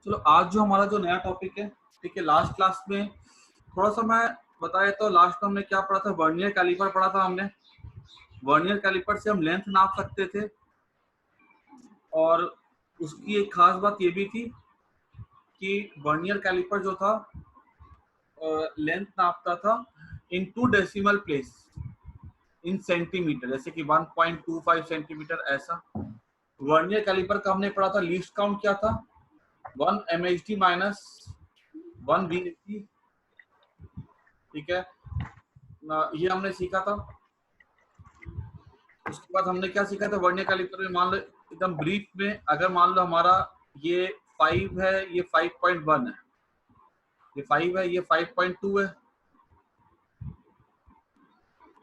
चलो आज जो हमारा जो नया टॉपिक है, ठीक है, लास्ट क्लास में थोड़ा सा मैं बताया तो लास्ट में हमने क्या पढ़ा था, वर्नियर कैलिपर पढ़ा था हमने। वर्नियर कैलिपर से हम लेंथ नाप सकते थे और उसकी एक खास बात ये भी थी कि वर्नियर कैलिपर जो था लेंथ नापता था इन 2 डेसिमल प्लेस इन सेंटीमीटर, जैसे कि 1.25 सेंटीमीटर ऐसा। वर्नियर कैलिपर का हमने पढ़ा था लीस्ट काउंट क्या था, 1 MHD माइनस 1 VHD, ठीक है ये हमने सीखा था। उसके बाद हमने क्या सीखा था वर्नियर कैलिपर में, मान लो एकदम ब्रीफ में, अगर मान लो हमारा ये 5 है, ये 5.1 है, ये 5 है, ये 5.2 है,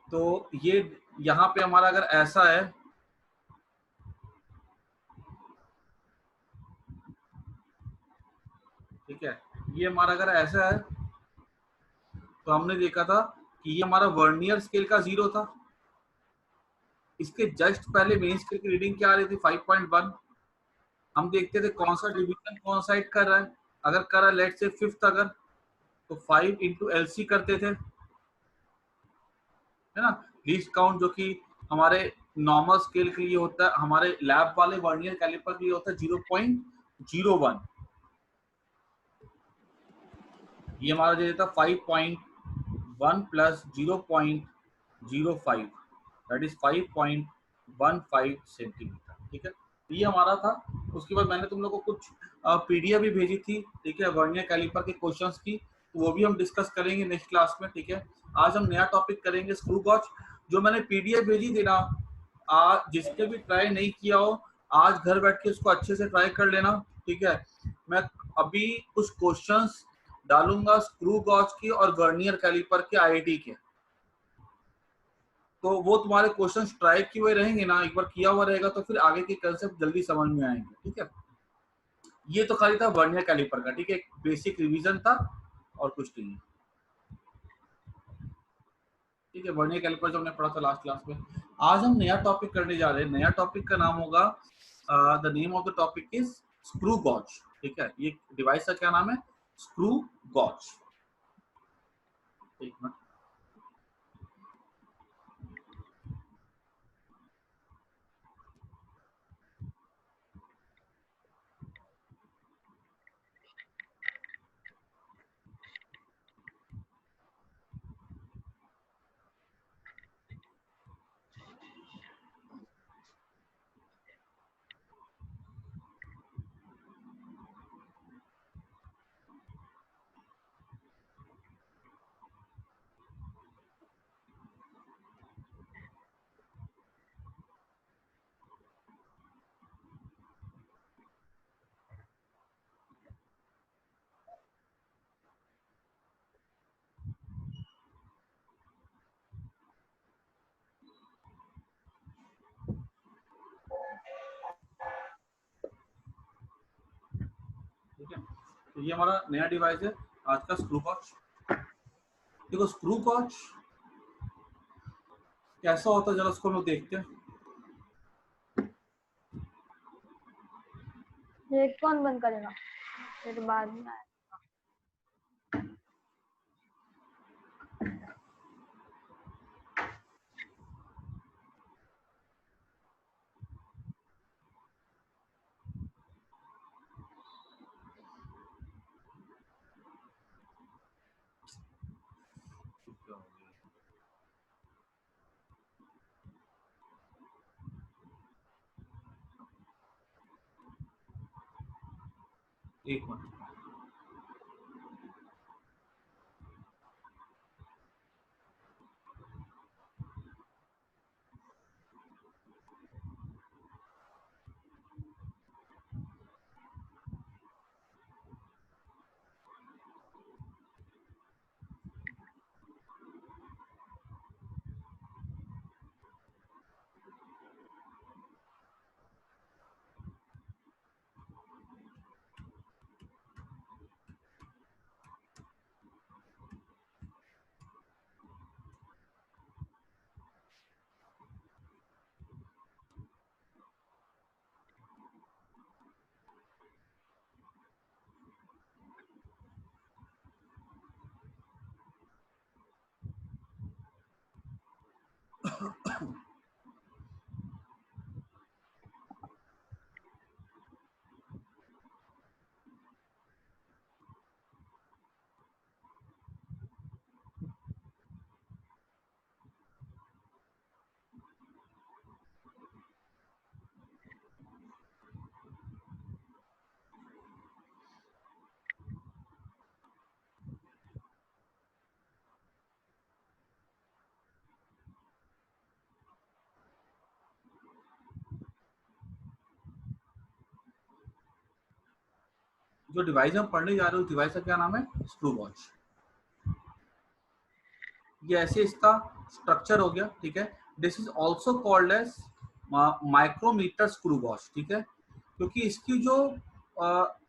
तो ये यहाँ पे हमारा अगर ऐसा है, ठीक है, ये हमारा अगर ऐसा है तो हमने देखा था कि ये हमारा वर्नियर स्केल का 0 था। इसके जस्ट पहले मेन स्केल की रीडिंग क्या आ रही थी, 5.1। हम देखते थे कौन सा डिवीजन कौन साइड कर रहा है, अगर कर रहा है लेट से फिफ्थ, अगर तो 5 इंटू LC करते थे, है ना। लीस्ट काउंट जो कि हमारे नॉर्मल स्केल के लिए होता है, हमारे लैब वाले वर्नियर कैलिपर के लिए होता है 0.01। ये हमारा जो था 5.1 प्लस 0.05, दैट इज 5.15 सेंटीमीटर, ठीक है। ये हमारा था। उसके बाद मैंने तुम लोग को कुछ PDF भी भेजी थी, ठीक है, वर्नियर कैलिपर के क्वेश्चंस की, तो वो भी हम डिस्कस करेंगे नेक्स्ट क्लास में, ठीक है। आज हम नया टॉपिक करेंगे स्क्रू गॉज। जो मैंने PDF भेजी थी ना, आज जिसने भी ट्राई नहीं किया हो, आज घर बैठ के उसको अच्छे से ट्राई कर लेना, ठीक है। मैं अभी कुछ क्वेश्चंस डालूंगा स्क्रू गॉज की और वर्नियर कैलिपर के IIT के, तो वो तुम्हारे क्वेश्चन ट्राई किए हुए रहेंगे ना, एक बार किया हुआ रहेगा तो फिर आगे के कंसेप्ट जल्दी समझ में आएंगे, ठीक है। ये तो खाली था वर्नियर कैलिपर का, ठीक है, एक बेसिक रिवीजन था और कुछ नहीं, ठीक है। वर्नियर कैलिपर जो हमने पढ़ा था लास्ट क्लास में। आज हम नया टॉपिक करने जा रहे हैं। नया टॉपिक का नाम होगा, the name of the topic is screw gauge, ठीक है। ये डिवाइस का क्या नाम है, स्क्रू गॉज। एक मिनट, ठीक है। तो ये हमारा नया डिवाइस है आज का, स्क्रू गॉज। देखो स्क्रू गॉज कैसा होता है, जरा उसको हम लोग देखते हैं। ये कौन बंद करेगा फिर बाद में आए। एक मिनट, जो डिवाइस हम पढ़ने जा रहे हो, डिवाइस का क्या नाम है? Screw gauge. ये ऐसे इसका स्ट्रक्चर हो गया, ठीक है। This is also called as micrometer screw gauge, ठीक है। क्योंकि इसकी जो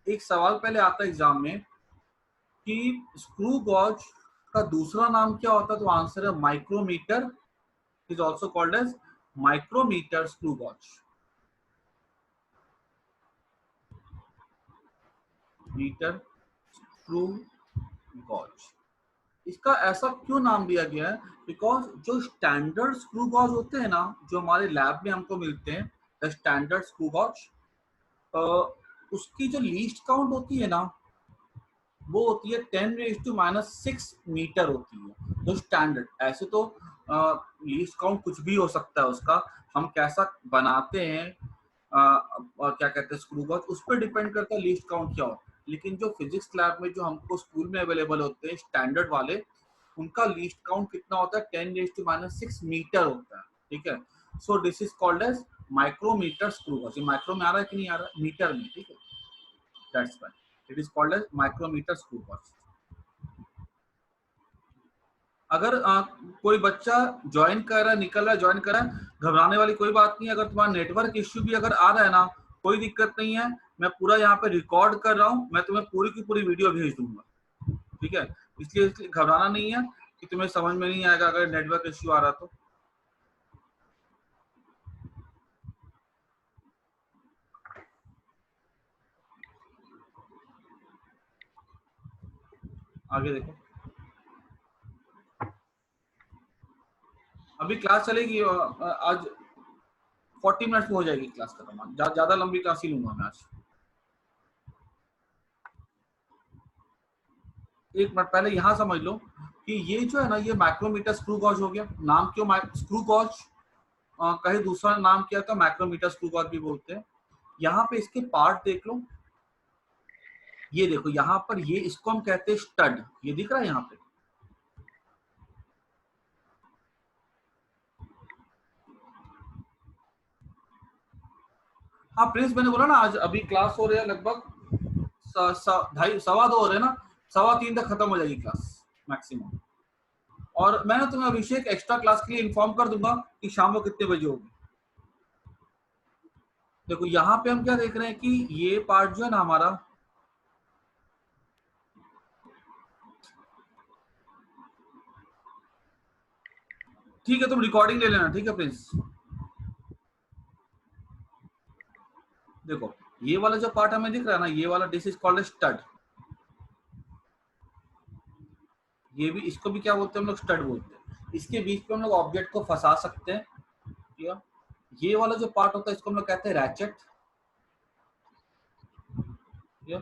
एक सवाल पहले आता है एग्जाम में कि स्क्रू गॉज का दूसरा नाम क्या होता है, तो आंसर है micrometer. Is also called as micrometer screw gauge. Meter screw gauge, इसका ऐसा क्यों नाम दिया गया है? बिकॉज जो स्टैंडर्ड स्क्रू गॉज होते हैं ना, जो हमारे लैब में हमको मिलते हैं, द स्टैंडर्ड स्क्रू गॉज, उसकी जो लीस्ट काउंट होती है ना, वो होती है 10⁻⁻⁶ मीटर होती है। जो स्टैंडर्ड, ऐसे तो लीस्ट काउंट कुछ भी हो सकता है उसका, हम कैसा बनाते हैं और क्या कहते हैं स्क्रू गॉज, उस पर डिपेंड करता है लीस्ट काउंट क्या हो। लेकिन जो फिजिक्स लैब में जो हमको स्कूल में अवेलेबल होते हैं स्टैंडर्ड वाले, उनका लीस्ट काउंट कितना होता है? 10⁻⁶ मीटर होता है, ठीक है। So this is called as micrometer screw gauge. ये माइक्रो में आ रहा है कि नहीं आ रहा है? मीटर में, ठीक है। That's why it is called as micrometer screw gauge. अगर कोई बच्चा ज्वाइन कर रहा है, निकल रहा है, ज्वाइन कर रहा है, घबराने वाली कोई बात नहीं है। अगर तुम्हारा नेटवर्क इश्यू भी अगर आ रहा है ना, कोई दिक्कत नहीं है। मैं पूरा यहाँ पे रिकॉर्ड कर रहा हूँ, मैं तुम्हें पूरी की पूरी वीडियो भेज दूंगा, ठीक है। इसलिए घबराना नहीं है कि तुम्हें समझ में नहीं आएगा अगर नेटवर्क इश्यू आ रहा तो। आगे देखो, अभी क्लास चलेगी आज 40 मिनट में हो जाएगी क्लास खत्म। ज्यादा लंबी क्लास ही लूंगा मैं आज। एक मिनट पहले यहाँ समझ लो कि ये जो है ना, ये माइक्रोमीटर स्क्रू गॉज हो गया। नाम क्यों स्क्रू गॉज? कहीं दूसरा नाम क्या था, माइक्रोमीटर स्क्रू गॉज भी बोलते हैं। यहाँ पे इसके पार्ट देख लो, ये देखो यहाँ पर, ये इसको हम कहते हैं स्टड। ये दिख रहा है यहाँ पे, हाँ प्रिंस, मैंने बोला ना आज अभी क्लास हो रही है लगभग 2:30 2:15 हो रहे हैं ना, 3:15 तक खत्म हो जाएगी क्लास मैक्सिमम। और मैं ना तुम्हें अभिषेक एक्स्ट्रा क्लास के लिए इन्फॉर्म कर दूंगा कि शाम को कितने बजे होगी। देखो यहाँ पे हम क्या देख रहे हैं कि ये पार्ट जो है ना हमारा, ठीक है, तुम रिकॉर्डिंग ले लेना, ठीक है प्रिंस। देखो ये वाला जो पार्ट हमें दिख रहा है ना, ये वाला, दिस इज कॉल्ड स्टड। ये भी, इसको भी क्या बोलते हैं हम लोग? स्टड बोलते हैं। इसके बीच पे हम लोग ऑब्जेक्ट को फंसा सकते हैं, या ये वाला जो पार्ट होता है इसको हम लोग कहते हैं रैचेट, या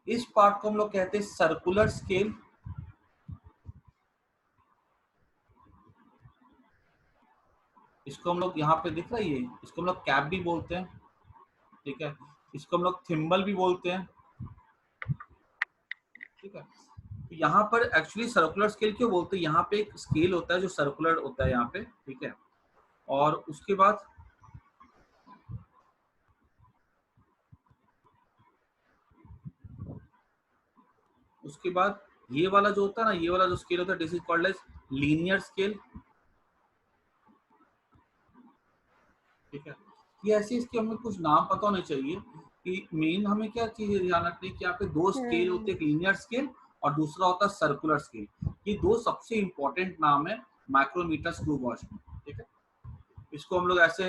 इस पार्ट को हम लोग कहते हैं सर्कुलर स्केल। इसको हम लोग यहाँ पे दिख रहा है ये, इसको हम लोग कैप भी बोलते हैं, ठीक है। इसको हम लोग थिम्बल भी बोलते हैं, ठीक है। तो यहाँ पर एक्चुअली सर्कुलर स्केल क्यों बोलते हैं? यहाँ पे एक स्केल होता है जो सर्कुलर होता है यहाँ पे, ठीक है। और उसके बाद ये वाला जो होता है ना, ये वाला जो स्केल होता है, this is called as linear scale, ठीक है। ये ऐसे, इसके हमें कुछ नाम पता होने चाहिए कि मेन हमें क्या चीज ध्यान रखनी है कि यहाँ पे दो स्केल होते हैं, एक लीनियर स्केल और दूसरा होता है सर्कुलर स्केल। ये दो सबसे इंपॉर्टेंट नाम है माइक्रोमीटर स्क्रू गॉज में, ठीक है। इसको हम लोग ऐसे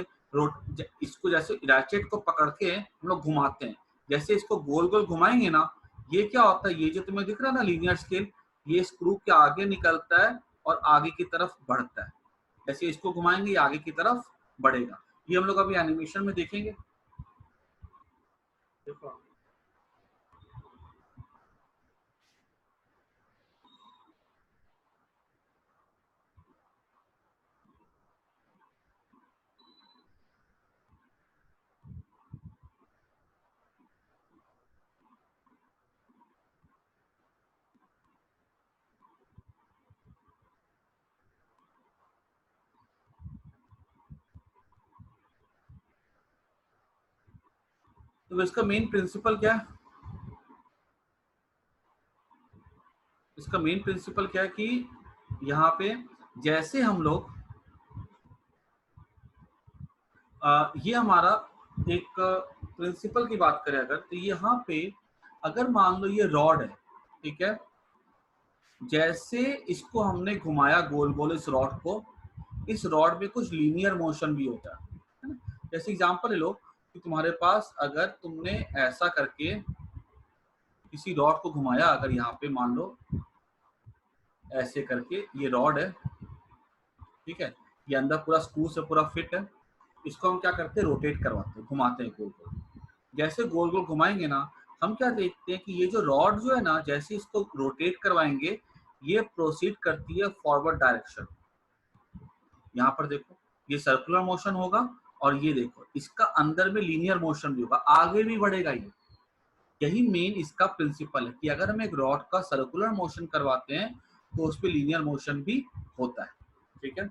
इसको जैसे रैचेट को पकड़ के हम लोग घुमाते हैं, जैसे इसको गोल गोल घुमाएंगे ना, ये क्या होता है, ये जो तुम्हें दिख रहा है ना लीनियर स्केल, ये स्क्रू के आगे निकलता है और आगे की तरफ बढ़ता है। जैसे इसको घुमाएंगे ये आगे की तरफ बढ़ेगा। ये हम लोग अभी एनिमेशन में देखेंगे, देखो। तो इसका मेन प्रिंसिपल क्या है? इसका मेन प्रिंसिपल क्या है कि यहाँ पे जैसे हम लोग ये हमारा एक प्रिंसिपल की बात करें अगर, तो यहाँ पे अगर मान लो ये रॉड है, ठीक है, जैसे इसको हमने घुमाया गोल गोल इस रॉड को, इस रॉड में कुछ लीनियर मोशन भी होता है ना। जैसे एग्जांपल ले लो कि तुम्हारे पास अगर तुमने ऐसा करके किसी रॉड को घुमाया, अगर यहाँ पे मान लो ऐसे करके ये रॉड है, ठीक है, ये अंदर पूरा स्क्रू से पूरा फिट है, इसको हम क्या करते हैं, रोटेट करवाते हैं, घुमाते हैं गोल गोल। जैसे गोल गोल घुमाएंगे ना, हम क्या देखते हैं कि ये जो रॉड जो है ना, जैसे इसको रोटेट करवाएंगे ये प्रोसीड करती है फॉरवर्ड डायरेक्शन। यहाँ पर देखो ये सर्कुलर मोशन होगा, और ये देखो इसका अंदर में लीनियर मोशन भी होगा, आगे भी बढ़ेगा ये। यही मेन इसका प्रिंसिपल है कि अगर हम एक रॉड का सर्कुलर मोशन करवाते हैं तो उस पर लीनियर मोशन भी होता है, ठीक है।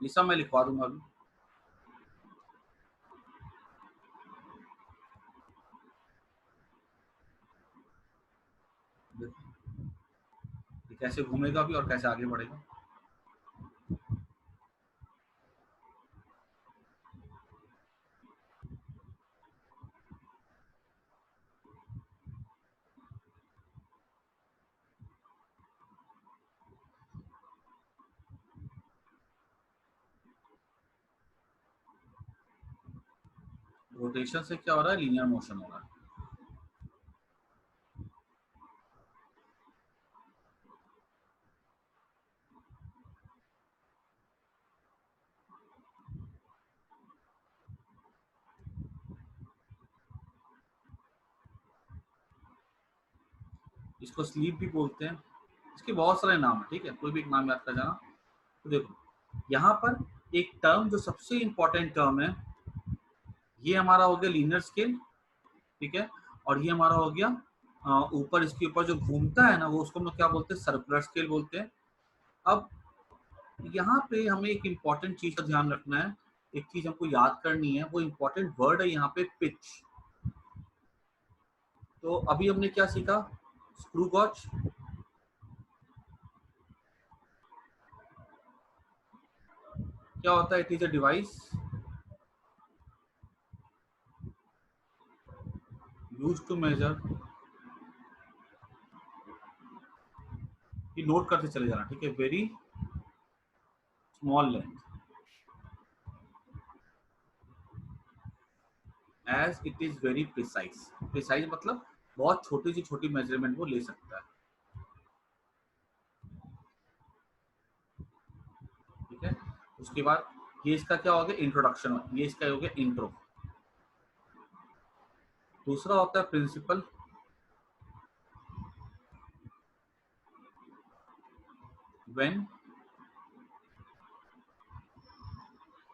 ये सब मैं लिखवा दूंगा अभी। ये कैसे घूमेगा भी और कैसे आगे बढ़ेगा। रोटेशन से क्या हो रहा है, लीनियर मोशन हो रहा है। इसको स्लीप भी बोलते हैं, इसके बहुत सारे नाम है, ठीक है, कोई भी एक नाम याद कर जाना। तो देखो यहाँ पर एक टर्म जो सबसे इंपॉर्टेंट टर्म है, ये हमारा हो गया लीनियर स्केल, ठीक है, और ये हमारा हो गया ऊपर इसके ऊपर जो घूमता है ना, वो उसको हम लोग क्या बोलते हैं, सर्कुलर स्केल बोलते हैं। अब यहाँ पे हमें एक इम्पॉर्टेंट चीज का ध्यान रखना है, एक चीज हमको याद करनी है, वो इम्पोर्टेंट वर्ड है यहाँ पे, पिच। तो अभी हमने क्या सीखा, स्क्रू गॉज, क्या होता है, it is a device used to measure, ये नोट करते चले जाना, ठीक है, very small length as it is very precise. Precise मतलब बहुत छोटी सी छोटी मेजरमेंट वो ले सकता है, ठीक है। उसके बाद ये इसका क्या हो गया, इंट्रोडक्शन, ये इसका हो गया इंट्रो। दूसरा होता है principle, when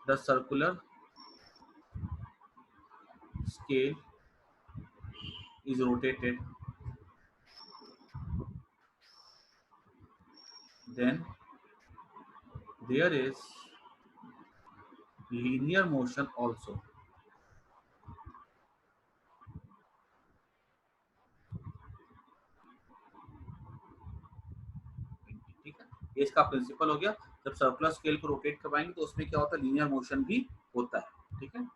the circular scale is rotated, then there is linear motion also। ठीक है, ये इसका प्रिंसिपल हो गया। जब सर्कुलर स्केल को रोटेट करवाएंगे तो उसमें क्या होता है, लीनियर मोशन भी होता है, ठीक है।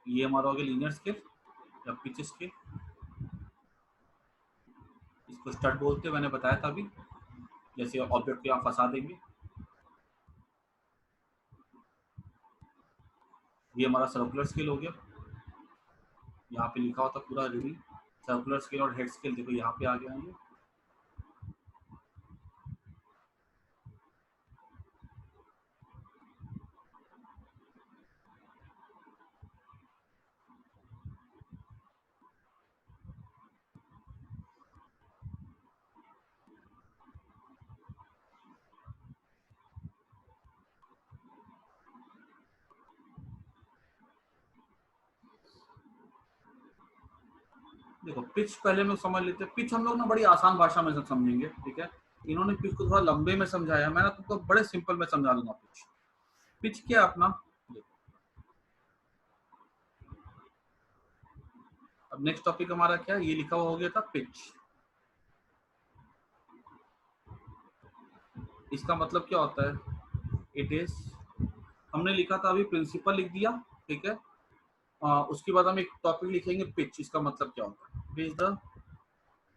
ये हमारा हो गया लीनियर स्केल या पिच स्केल, इसको स्टड बोलते हैं, मैंने बताया था अभी, जैसे ऑब्जेक्ट को यहाँ फंसा देंगे। ये हमारा सर्कुलर स्केल हो गया, यहाँ पे लिखा होता पूरा रीडिंग, सर्कुलर स्केल और हेड स्केल देखो यहाँ पे आ गया है। देखो पिच पहले हम लोग समझ लेते हैं, पिच हम लोग ना बड़ी आसान भाषा में समझेंगे, ठीक है। इन्होंने पिच को थोड़ा लंबे में समझाया, मैं ना तुमको बड़े सिंपल में समझा दूंगा। पिच, पिच क्या अपना, अब नेक्स्ट टॉपिक हमारा क्या, ये लिखा हुआ हो गया था पिच। इसका मतलब क्या होता है, इट इज, हमने लिखा था अभी प्रिंसिपल लिख दिया, ठीक है। उसके बाद हम एक टॉपिक लिखेंगे पिच। इसका मतलब क्या होता है, it is the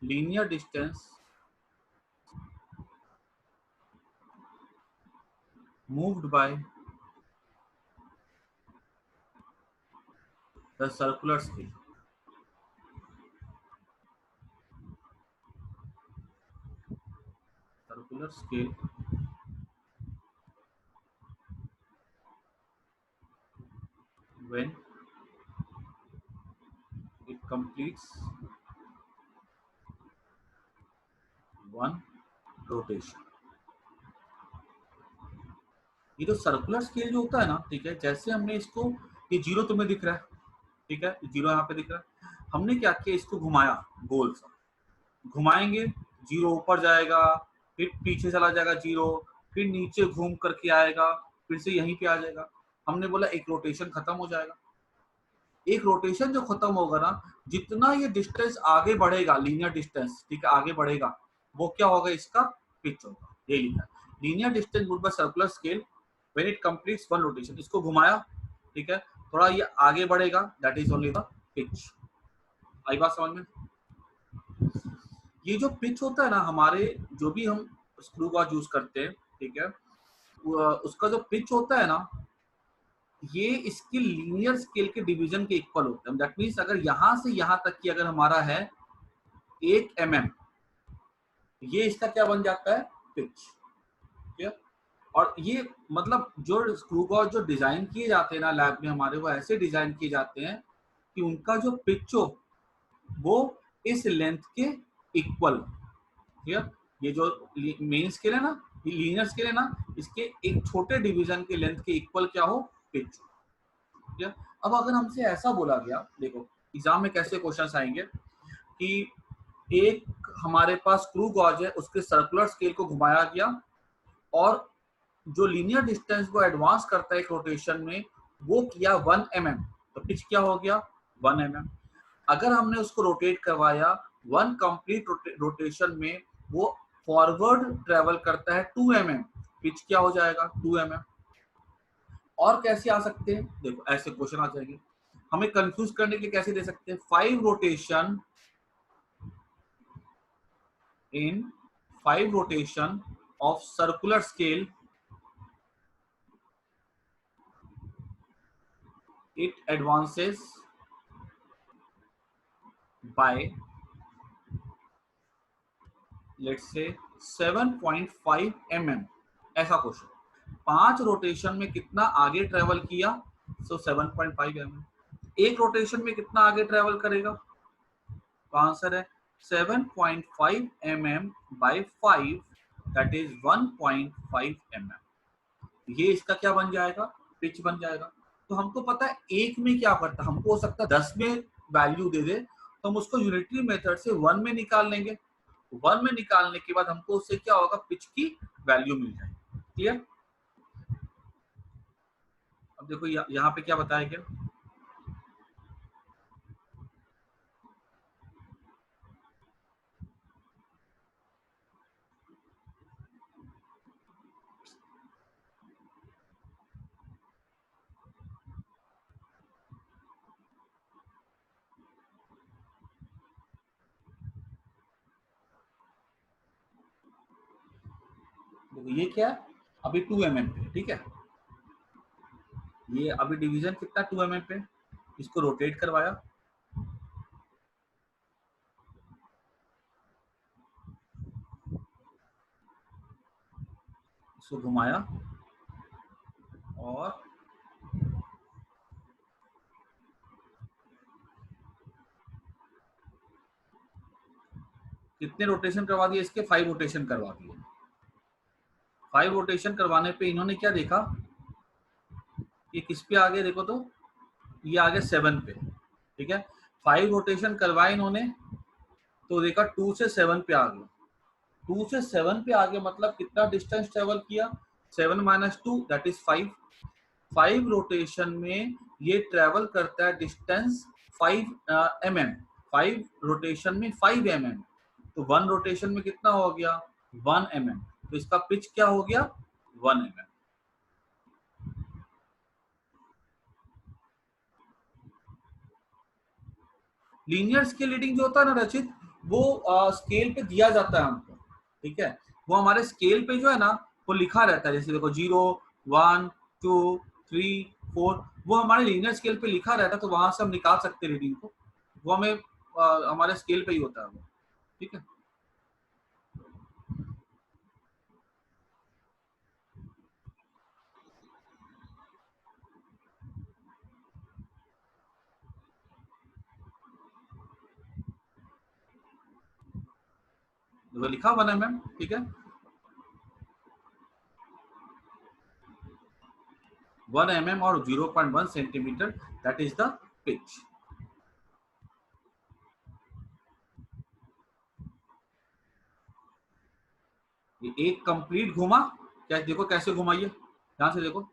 linear distance moved by the circular scale. Circular scale when it completes one rotation। ये जो सर्कुलर स्केल जो होता है ना, ठीक है, जैसे हमने इसको, ये जीरो तुम्हें दिख रहा है, ठीक है, जीरो यहाँ पे दिख रहा है, हमने क्या किया, इसको घुमाया, गोल सा घुमाएंगे, जीरो ऊपर जाएगा, फिर पीछे चला जाएगा जीरो, फिर नीचे घूम करके आएगा, फिर से यहीं पे आ जाएगा। हमने बोला एक रोटेशन खत्म हो जाएगा। एक रोटेशन जो खत्म होगा ना, जितना ये डिस्टेंस आगे बढ़ेगा, लीनियर डिस्टेंस, ठीक है, आगे बढ़ेगा, वो क्या होगा, इसका पिच होगा। ये लिखा है, linear distance moved by circular scale when it completes one rotation. इसको घुमाया, ठीक है, थोड़ा ये आगे बढ़ेगा, that is only the pitch. आई बात समझ में? ये जो पिच होता है ना, हमारे जो भी हम स्क्रू गॉज यूज करते हैं, ठीक है, उसका जो पिच होता है ना, ये इसकी लीनियर स्केल के डिवीजन के इक्वल होता है। दैट मीन्स अगर यहां से यहां तक की अगर हमारा है 1 mm, ये इसका क्या बन जाता है, पिच, ठीक है। और ये मतलब जो स्क्रू गॉज जो डिजाइन किए जाते हैं ना लैब में हमारे, वो ऐसे डिजाइन किए जाते हैं कि उनका जो पिच हो वो इस लेंथ के इक्वल, ठीक है। ये जो मेन स्केल है ना, ये लीनियर स्केल है ना, इसके एक छोटे डिवीजन के लेंथ के इक्वल क्या हो, पिच, ठीक है। अब अगर हमसे ऐसा बोला गया, देखो एग्जाम में कैसे क्वेश्चंस आएंगे कि एक हमारे पास स्क्रू गॉज है, उसके सर्कुलर स्केल को घुमाया गया और जो लीनियर डिस्टेंस को एडवांस करता है एक रोटेशन में, वो किया 1 mm, तो पिच क्या हो गया, 1 mm। अगर हमने उसको रोटेट करवाया 1 कंप्लीट रोटेशन में, वो फॉरवर्ड ट्रेवल करता है 2 mm, पिच क्या हो जाएगा, 2 mm। और कैसे आ सकते हैं, देखो ऐसे क्वेश्चन आ जाएंगे, हमें कंफ्यूज करने के लिए कैसे दे सकते हैं, 5 rotation in 5 rotation of circular scale, it advances by, let's say 7.5 mm। ऐसा क्वेश्चन, 5 रोटेशन में कितना आगे ट्रेवल किया, सो 7.5 mm। एक रोटेशन में कितना आगे ट्रेवल करेगा, तो आंसर है 7.5 mm by 5, that is 1.5 mm। ये इसका क्या बन जाएगा, पिच बन जाएगा। तो हमको पता है एक में क्या करता है, हमको हो सकता है 10 में वैल्यू दे दे, तो हम उसको यूनिटरी मेथड से 1 में निकाल लेंगे। 1 में निकालने के बाद हमको उससे क्या होगा, पिच की वैल्यू मिल जाएगी। क्लियर? अब देखो यहाँ पे क्या बताया गया, देखो ये क्या है, अभी 2 mm पे, ठीक है, ये अभी डिवीजन कितना 2 mm पे, इसको रोटेट करवाया, इसको घुमाया और कितने रोटेशन करवा दिए इसके, 5 रोटेशन करवा दिए। 5 रोटेशन करवाने पे इन्होंने क्या देखा, ये किस पे आ गए, देखो तो ये आ गया 7 पे, ठीक है। 5 रोटेशन करवाए इन्होंने, तो देखा 2 से 7 पे आ गया, 2 से 7 पे आ गया, मतलब कितना डिस्टेंस ट्रेवल किया, 7 - 2 दैट इज 5। 5 रोटेशन में ये ट्रेवल करता है डिस्टेंस 5 mm, 5 रोटेशन में 5 mm, तो 1 रोटेशन में कितना हो गया 1 mm, तो इसका पिच क्या हो गया 1 mm। लीनियर स्केल रीडिंग जो होता है ना रचित, वो स्केल पे दिया जाता है हमको, ठीक है, वो हमारे स्केल पे जो है ना वो लिखा रहता है, जैसे देखो 0 1 2 3 4, वो हमारे लीनियर स्केल पे लिखा रहता है, तो वहां से हम निकाल सकते हैं रीडिंग को, वो हमें हमारे स्केल पे ही होता है वो, ठीक है। तो लिखा 1 mm, ठीक है, 1 mm और 0.1 centimetre, that is the pitch. ये एक कंप्लीट घुमा, क्या देखो कैसे घुमाइए, ध्यान से देखो,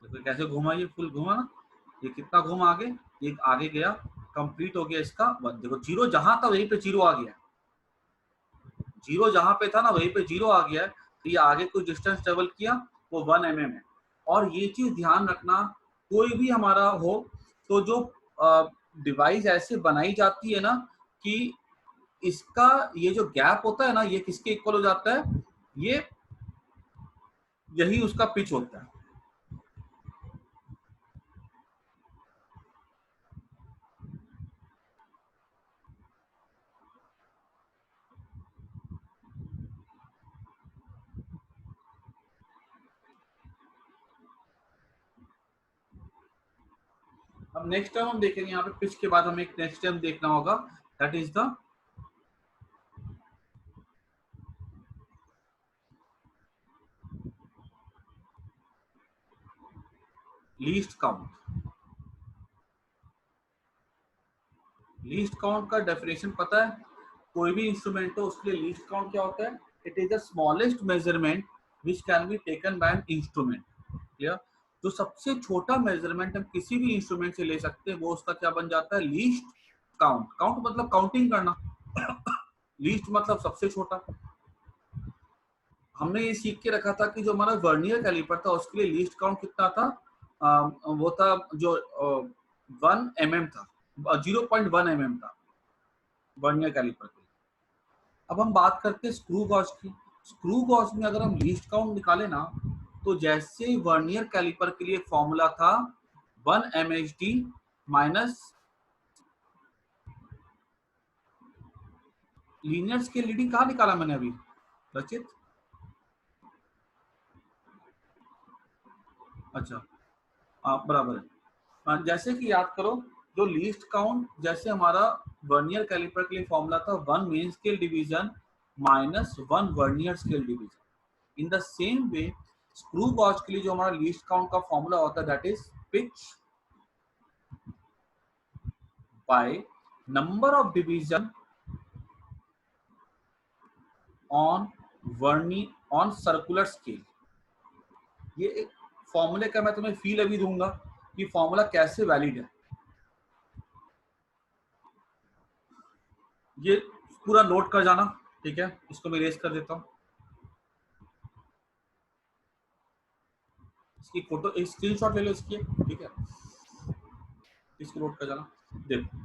देखो कैसे घुमा, ये फुल घुमा ना, ये कितना घुमा आगे, ये आगे गया, कंप्लीट हो गया इसका, देखो जीरो जहां था वहीं पे जीरो आ गया, जीरो जहां पे था ना वहीं पे जीरो आ गया, तो ये आगे कुछ डिस्टेंस ट्रेवल किया, वो 1 mm है। और ये चीज ध्यान रखना, कोई भी हमारा हो तो जो डिवाइस ऐसे बनाई जाती है ना कि इसका ये जो गैप होता है ना ये किसके इक्वल हो जाता है, ये यही उसका पिच होता है। अब नेक्स्ट टर्म हम देखेंगे, यहाँ पे पिच के बाद हमें एक नेक्स्ट टर्म देखना होगा, that is the least count. Least count का डेफिनेशन पता है, कोई भी इंस्ट्रूमेंट हो उसके लिए लीस्ट काउंट क्या होता है, it is the smallest measurement which can be taken by an instrument, clear. जो सबसे छोटा मेजरमेंट हम किसी भी इंस्ट्रूमेंट से ले सकते हैं वो उसका क्या बन जाता है, लीस्ट काउंट। काउंट मतलब काउंटिंग करना, लीस्ट मतलब सबसे छोटा। हमने ये सीख के रखा था कि जो हमारा वर्नियर कैलिपर था उसके लिए लीस्ट काउंट कितना था, वो था जो 1 mm था, 0.1 mm था वर्नियर कैलिपर के लिए। अब हम बात करते हैं स्क्रू गॉज की। स्क्रू गॉज में अगर हम लीस्ट काउंट निकाले ना, तो जैसे वर्नियर कैलिपर के लिए फॉर्मूला था 1 mhd minus linear scale reading, कहाँ निकाला मैंने अभी रचित, अच्छा बराबर है। जैसे कि याद करो, जो लीस्ट काउंट जैसे हमारा वर्नियर कैलिपर के लिए फॉर्मूला था 1 main scale division minus 1 vernier scale division, in the same way screw gauge के लिए जो हमारा लीस्ट काउंट का फॉर्मूला होता है that is pitch by number of division on vernier on circular scale. ये एक फॉर्मूले का मैं तुम्हें फील अभी दूंगा कि फॉर्मूला कैसे वैलिड है, ये पूरा नोट कर जाना, ठीक है। इसको मैं इरेज कर देता हूँ, इसकी फोटो एक स्क्रीनशॉट ले लो इसकी, ठीक है, इसको नोट कर जाना। देखो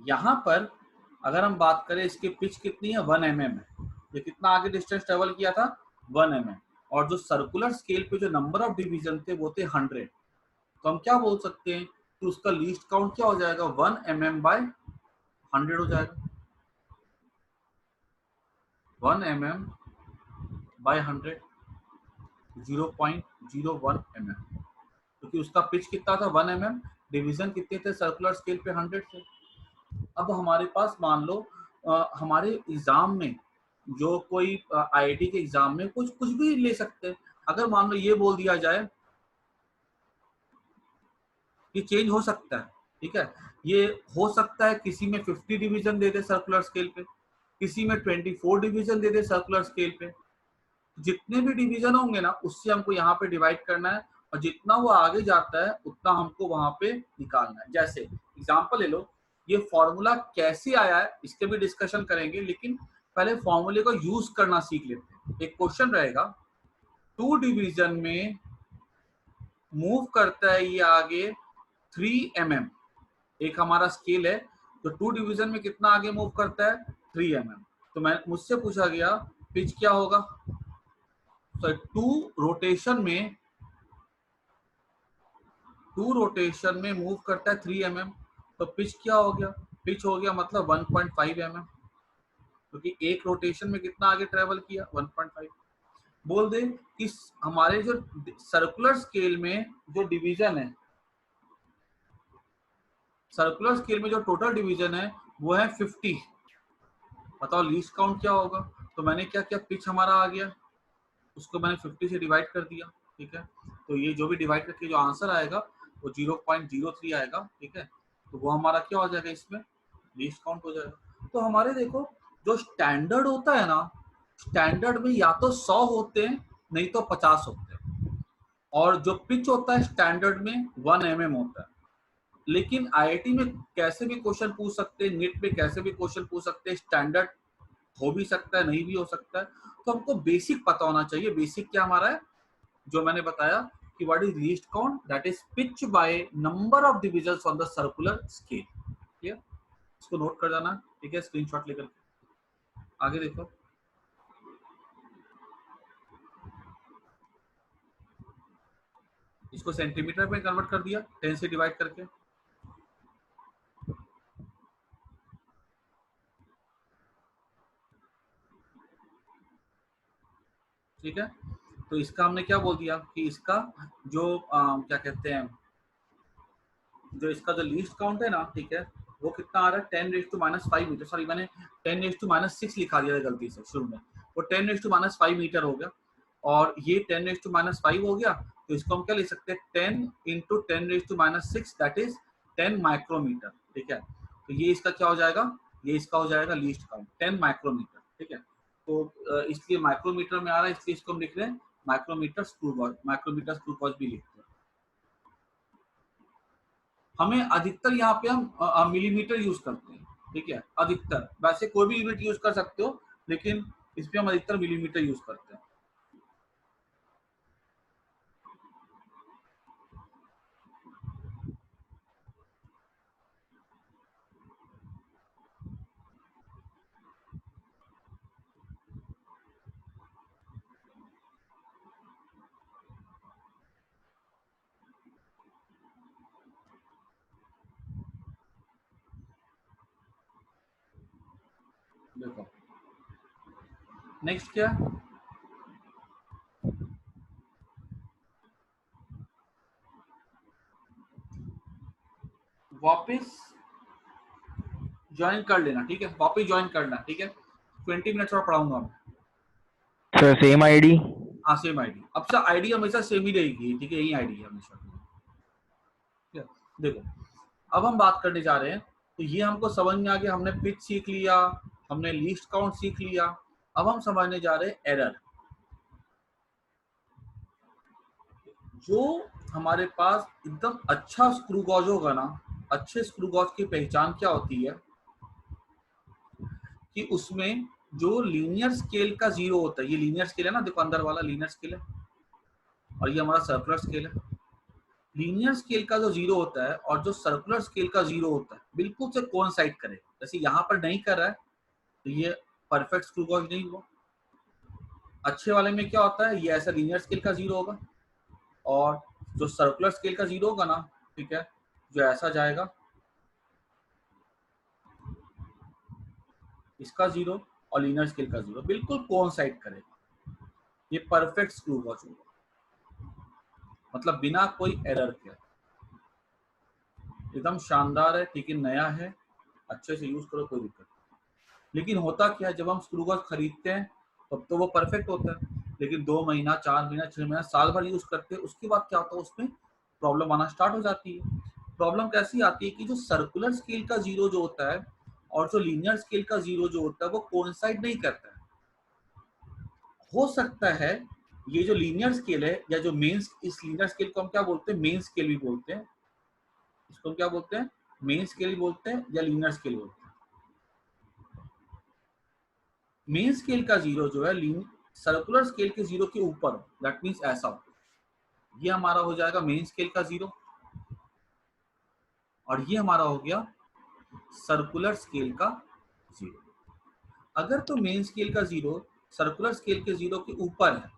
यहाँ पर अगर हम बात करें इसकी पिच कितनी है 1 mm है, ये कितना आगे डिस्टेंस ट्रेवल किया था 1 mm, और जो सर्कुलर स्केल पे जो नंबर ऑफ डिवीजन थे वो थे 100, तो हम क्या बोल सकते हैं कि उसका लीस्ट काउंट क्या हो जाएगा 1 mm बाय 100 हो जाएगा, 1 mm बाय 100 0.01 mm, क्योंकि उसका पिच कितना था 1 mm, डिवीजन कितने थे सर्कुलर स्केल पे 100 थे। अब हमारे पास मान लो हमारे एग्जाम में जो कोई आईआईटी के एग्जाम में कुछ कुछ भी ले सकते हैं, अगर मान लो ये बोल दिया जाए कि चेंज हो सकता है, ठीक है, ये हो सकता है किसी में 50 डिवीजन दे दे सर्कुलर स्केल पे, किसी में 24 डिवीजन दे दे सर्कुलर स्केल पे, जितने भी डिवीजन होंगे ना उससे हमको यहाँ पे डिवाइड करना है, और जितना वो आगे जाता है उतना हमको वहां पे निकालना है। जैसे एग्जांपल ले लो, ये फॉर्मूला कैसे आया है इसके भी डिस्कशन करेंगे, लेकिन पहले फॉर्मूले को यूज करना सीख लेते हैं। एक क्वेश्चन रहेगा 2 डिवीजन में मूव करता है ये आगे 3 mm, एक हमारा स्केल है तो 2 डिवीजन में कितना आगे मूव करता है 3 mm, तो मैं मुझसे पूछा गया पिच क्या होगा, तो 2 रोटेशन में मूव करता है 3 mm, तो पिच क्या हो गया, पिच हो गया मतलब 1.5 mm, क्योंकि एक रोटेशन में कितना आगे ट्रेवल किया 1.5। बोल दे कि हमारे जो सर्कुलर स्केल में जो डिवीजन है, सर्कुलर स्केल में जो टोटल डिवीजन है वो है 50, बताओ लीस्ट काउंट क्या होगा। तो मैंने क्या किया, पिच हमारा आ गया, उसको मैंने 50 से डिवाइड कर दिया, ठीक है, तो ये जो भी डिवाइड करके जो आंसर आएगा वो 0.03 आएगा, ठीक है, तो वो हमारा क्या हो जाएगा, इसमें लीस्ट काउंट हो जाएगा। तो हमारे देखो जो स्टैंडर्ड होता है ना, स्टैंडर्ड में या तो 100 होते हैं नहीं तो 50 होते हैं, और जो पिच होता है स्टैंडर्ड में 1 mm होता है। लेकिन आईआईटी में कैसे भी क्वेश्चन पूछ सकते हैं, नीट में कैसे भी क्वेश्चन पूछ सकते हैं, स्टैंडर्ड हो भी सकता है नहीं भी हो सकता है, तो हमको बेसिक पता होना चाहिए। बेसिक क्या हमारा है, जो मैंने बताया कि what is least count, that is pitch by number of divisions on the circular scale. Clear, इसको नोट कर जाना, ठीक है, स्क्रीनशॉट लेकर आगे देखो। इसको सेंटीमीटर में कन्वर्ट कर दिया 10 से डिवाइड करके, ठीक है, तो इसका हमने क्या बोल दिया कि इसका जो क्या कहते हैं, जो इसका जो लीस्ट काउंट है ना, ठीक है, वो कितना आ रहा है 10⁻⁵ मीटर, सॉरी मैंने 10⁻�6 लिखा दिया गलती से शुरू में, वो 10⁻⁵ मीटर हो गया, और ये 10⁻⁵ हो गया, तो इसको हम क्या लिख सकते हैं 10 × 10⁻⁶, दैट इज 10 माइक्रोमीटर, ठीक है, तो ये इसका क्या हो जाएगा, ये इसका हो जाएगा लीस्ट काउंट 10 माइक्रोमीटर, ठीक है, तो इसलिए माइक्रोमीटर में आ रहा है, इसलिए इसको हम लिख रहे हैं micrometer screw gauge, micrometer screw gauge भी लिखते हैं। हमें अधिकतर यहाँ पे हम मिलीमीटर यूज करते हैं, ठीक है, अधिकतर, वैसे कोई भी यूनिट यूज कर सकते हो, लेकिन इसमें हम अधिकतर मिलीमीटर यूज करते हैं। देखो नेक्स्ट क्या, वापस ज्वाइन कर लेना, ठीक है, वापस ज्वाइन करना, ठीक है, 20 मिनट्स और पढ़ाऊंगा मैं। सर सेम आईडी, हाँ सेम आईडी, अब से आईडी हमेशा सेम ही रहेगी, ठीक है, यही आईडी है हमेशा, ठीक है। देखो अब हम बात करने जा रहे हैं, तो ये हमको समझ में आ गया, हमने पिच सीख लिया, हमने लीस्ट काउंट सीख लिया, अब हम समझने जा रहे हैं एरर। जो हमारे पास एकदम अच्छा स्क्रू गॉज होगा ना, अच्छे स्क्रू गॉज की पहचान क्या होती है कि उसमें जो लीनियर स्केल का 0 होता है, ये लीनियर स्केल है ना, देखो अंदर वाला लीनियर स्केल है, और ये हमारा सर्कुलर स्केल है, लीनियर स्केल का जो जीरो होता है और जो सर्कुलर स्केल का जीरो होता है बिल्कुल से कोइंसाइड करे। जैसे यहाँ पर नहीं कर रहा है तो ये परफेक्ट स्क्रू गॉज नहीं हुआ। अच्छे वाले में क्या होता है, ये ऐसा लीनियर स्केल का जीरो होगा और जो सर्कुलर स्केल का जीरो होगा ना, ठीक है, जो ऐसा जाएगा इसका जीरो और लीनियर स्केल का जीरो बिल्कुल कोइंसाइड करेगा, ये परफेक्ट स्क्रू गॉज होगा, मतलब बिना कोई एरर के एकदम शानदार है। ठीक है, नया है, अच्छे से यूज करो, कोई दिक्कत नहीं। लेकिन होता क्या है, जब हम स्क्रू गॉज खरीदते हैं तब तो वो परफेक्ट होता है, लेकिन 2 महीना 4 महीना 6 महीना साल भर यूज करते हैं, उसके बाद क्या होता है उसमें प्रॉब्लम आना स्टार्ट हो जाती है। प्रॉब्लम कैसी आती है कि जो सर्कुलर स्केल का जीरो जो होता है और जो लीनियर स्केल का जीरो जो होता है वो कोइंसाइड नहीं करता है। हो सकता है ये जो लीनियर स्केल है या जो मेन, इस लीनियर स्केल को हम क्या बोलते हैं, मेन स्केल भी बोलते हैं, इसको हम क्या बोलते हैं, मेन स्केल भी बोलते हैं या लीनियर स्केल बोलते हैं। मेन स्केल का जीरो जो है सर्कुलर स्केल के जीरो के ऊपर, दैट मींस ऐसा हो, ये हमारा हो जाएगा मेन स्केल का जीरो और ये हमारा हो गया सर्कुलर स्केल का जीरो। अगर तो मेन स्केल का जीरो सर्कुलर स्केल के जीरो के ऊपर है,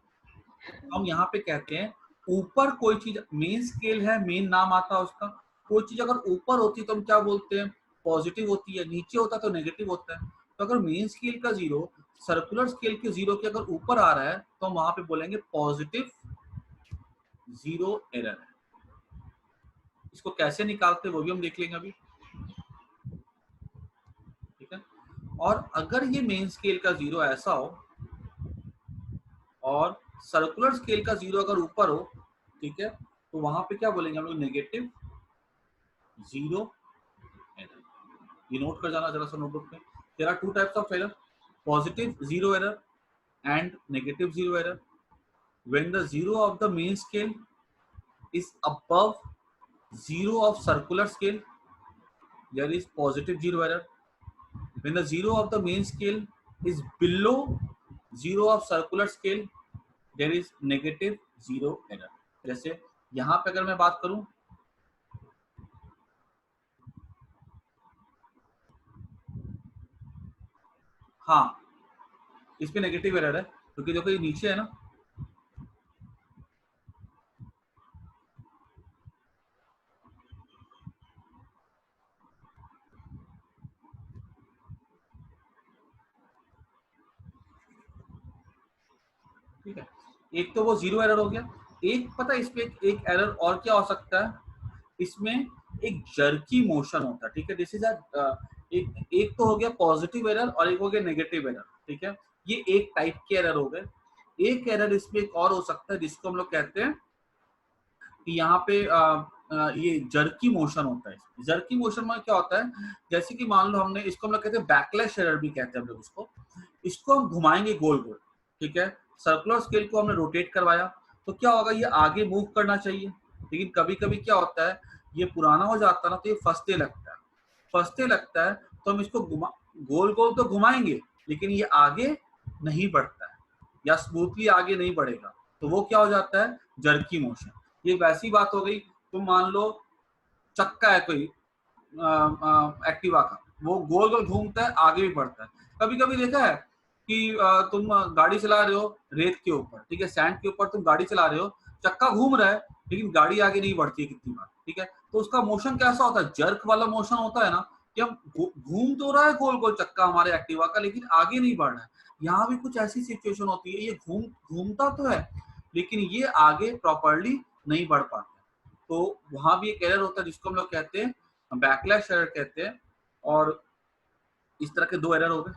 हम यहाँ पे कहते हैं ऊपर कोई चीज, मेन स्केल है, मेन नाम आता है उसका, कोई चीज अगर ऊपर होती है तो हम क्या बोलते हैं, पॉजिटिव होती है, नीचे होता तो नेगेटिव होता है। तो अगर मेन स्केल का जीरो सर्कुलर स्केल के जीरो के अगर ऊपर आ रहा है तो हम वहां पे बोलेंगे पॉजिटिव जीरो एरर है। इसको कैसे निकालते हैं वो भी हम देख लेंगे अभी, ठीक है। और अगर ये मेन स्केल का जीरो ऐसा हो और सर्कुलर स्केल का जीरो अगर ऊपर हो, ठीक है, तो वहां पे क्या बोलेंगे हम लोग, नेगेटिव जीरो एरर। ये नोट कर जाना जरा सा नोटबुक में। There are 2 types of error, positive zero error and negative zero error. When the zero of the main scale is above zero of circular scale, there is positive zero error. When the zero of the main scale is below zero of circular scale, there is negative zero error. जैसे यहाँ पे अगर मैं बात करूं, हाँ इस पे नेगेटिव एरर है क्योंकि देखो ये नीचे है ना, ठीक है। एक तो वो जीरो एरर हो गया, एक पता है इस पे एक एरर और क्या हो सकता है, इसमें एक जर्की मोशन होता है, ठीक है। दिस इज एक तो हो गया पॉजिटिव एरर और एक हो गया नेगेटिव एरर, ठीक है। ये एक टाइप के एरर हो गए। एक एरर इसमें एक और हो सकता है जिसको हम लोग कहते हैं कि यहाँ पे ये जर्की मोशन होता है। जर्की मोशन में क्या होता है, जैसे कि मान लो हमने इसको हम लोग कहते हैं बैकलैश एरर भी कहते हैं हम लोग इसको हम घुमाएंगे गोल गोल, ठीक है। सर्कुलर स्केल को हमने रोटेट करवाया तो क्या होगा, ये आगे मूव करना चाहिए, लेकिन कभी कभी क्या होता है ये पुराना हो जाता है ना तो ये फंसते लगता है तो हम इसको गोल गोल तो घुमाएंगे लेकिन ये आगे नहीं बढ़ता है या स्मूथली आगे नहीं बढ़ेगा, तो वो क्या हो जाता है, जर्की मोशन। ये वैसी बात हो गई, तुम मान लो चक्का है कोई एक्टिवा का, वो गोल गोल घूमता है आगे भी बढ़ता है। कभी कभी देखा है कि तुम गाड़ी चला रहे हो रेत के ऊपर, ठीक है, सैंड के ऊपर तुम गाड़ी चला रहे हो, चक्का घूम रहा है लेकिन गाड़ी आगे नहीं बढ़ती है कितनी बार, ठीक है। तो उसका मोशन कैसा होता है, जर्क वाला मोशन होता है ना, कि हम घूम तो रहा है गोल गोल चक्का हमारे एक्टिवा का लेकिन आगे नहीं बढ़ रहा है। यहाँ भी कुछ ऐसी सिचुएशन होती है, ये घूमता तो है लेकिन ये आगे प्रॉपरली नहीं बढ़ पाता, तो वहां भी एक एरर होता है जिसको हम लोग कहते हैं बैकलैश एरर कहते हैं। और इस तरह के 2 एरर हो गए,